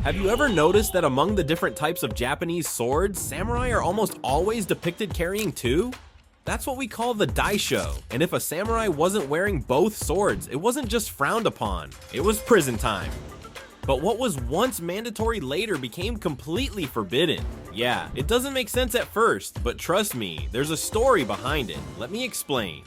Have you ever noticed that among the different types of Japanese swords, samurai are almost always depicted carrying two? That's what we call the Daishō, and if a samurai wasn't wearing both swords, it wasn't just frowned upon, it was prison time. But what was once mandatory later became completely forbidden. Yeah, it doesn't make sense at first, but trust me, there's a story behind it. Let me explain.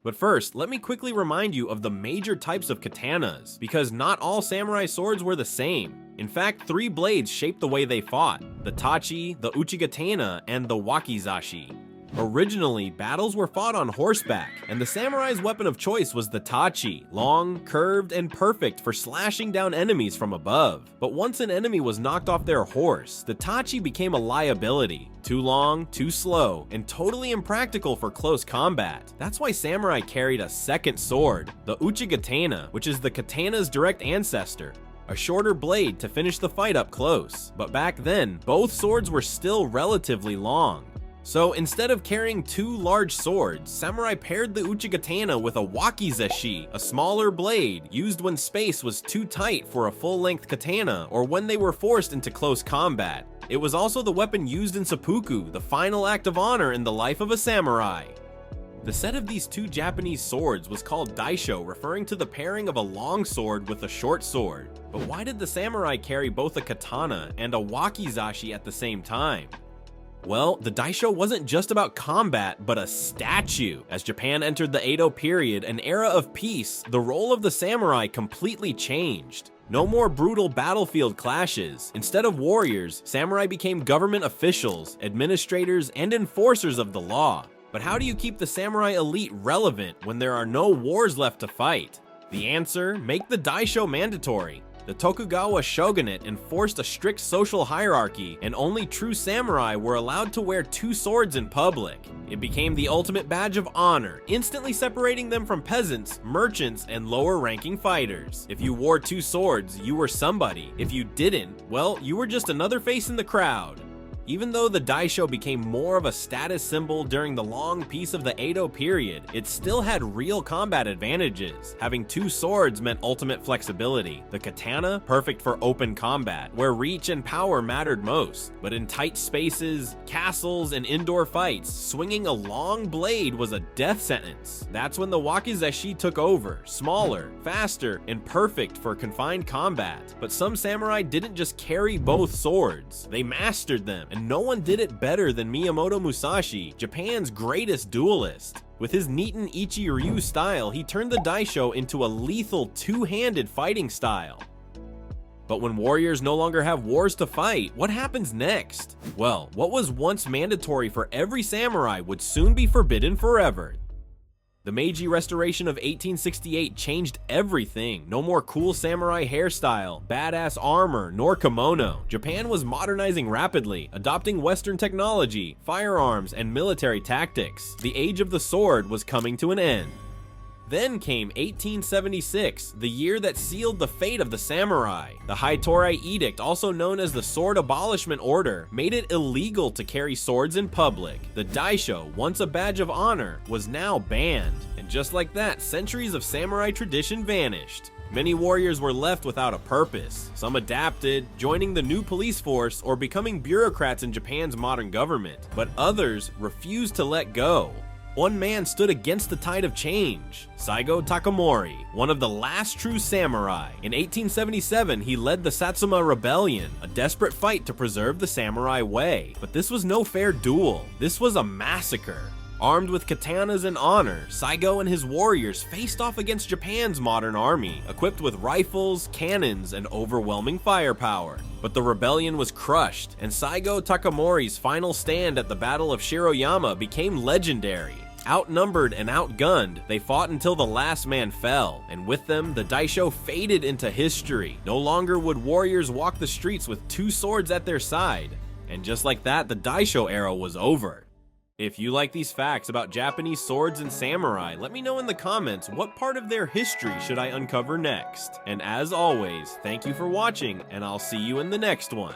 But first, let me quickly remind you of the major types of katanas, because not all samurai swords were the same. In fact, 3 blades shaped the way they fought: the tachi, the uchigatana, and the wakizashi. Originally, battles were fought on horseback, and the samurai's weapon of choice was the tachi, long, curved, and perfect for slashing down enemies from above. But once an enemy was knocked off their horse, the tachi became a liability. Too long, too slow, and totally impractical for close combat. That's why samurai carried a second sword, the uchigatana, which is the katana's direct ancestor. A shorter blade to finish the fight up close. But back then, both swords were still relatively long. So instead of carrying 2 large swords, samurai paired the uchigatana with a wakizashi, a smaller blade used when space was too tight for a full-length katana or when they were forced into close combat. It was also the weapon used in seppuku, the final act of honor in the life of a samurai. The set of these 2 Japanese swords was called Daishō, referring to the pairing of a long sword with a short sword. But why did the samurai carry both a katana and a wakizashi at the same time? Well, the Daishō wasn't just about combat, but a statue. As Japan entered the Edo period, an era of peace, the role of the samurai completely changed. No more brutal battlefield clashes. Instead of warriors, samurai became government officials, administrators, and enforcers of the law. But how do you keep the samurai elite relevant when there are no wars left to fight? The answer? Make the Daishō mandatory. The Tokugawa shogunate enforced a strict social hierarchy, and only true samurai were allowed to wear 2 swords in public. It became the ultimate badge of honor, instantly separating them from peasants, merchants, and lower-ranking fighters. If you wore 2 swords, you were somebody. If you didn't, well, you were just another face in the crowd. Even though the Daishō became more of a status symbol during the long peace of the Edo period, it still had real combat advantages. Having 2 swords meant ultimate flexibility. The katana, perfect for open combat, where reach and power mattered most. But in tight spaces, castles, and indoor fights, swinging a long blade was a death sentence. That's when the wakizashi took over, smaller, faster, and perfect for confined combat. But some samurai didn't just carry both swords, they mastered them, and no one did it better than Miyamoto Musashi, Japan's greatest duelist. With his Niten Ichi-Ryu style, he turned the Daishō into a lethal 2-handed fighting style. But when warriors no longer have wars to fight, what happens next? Well, what was once mandatory for every samurai would soon be forbidden forever. The Meiji Restoration of 1868 changed everything. No more cool samurai hairstyle, badass armor, nor kimono. Japan was modernizing rapidly, adopting Western technology, firearms, and military tactics. The age of the sword was coming to an end. Then came 1876, the year that sealed the fate of the samurai. The Haitōrei Edict, also known as the Sword Abolishment Order, made it illegal to carry swords in public. The Daishō, once a badge of honor, was now banned. And just like that, centuries of samurai tradition vanished. Many warriors were left without a purpose. Some adapted, joining the new police force or becoming bureaucrats in Japan's modern government. But others refused to let go. One man stood against the tide of change, Saigō Takamori, one of the last true samurai. In 1877, he led the Satsuma Rebellion, a desperate fight to preserve the samurai way. But this was no fair duel, this was a massacre. Armed with katanas and honor, Saigō and his warriors faced off against Japan's modern army, equipped with rifles, cannons, and overwhelming firepower. But the rebellion was crushed, and Saigō Takamori's final stand at the Battle of Shiroyama became legendary. Outnumbered and outgunned, they fought until the last man fell, and with them, the Daishō faded into history. No longer would warriors walk the streets with 2 swords at their side. And just like that, the Daishō era was over. If you like these facts about Japanese swords and samurai, let me know in the comments what part of their history should I uncover next. And as always, thank you for watching, and I'll see you in the next one.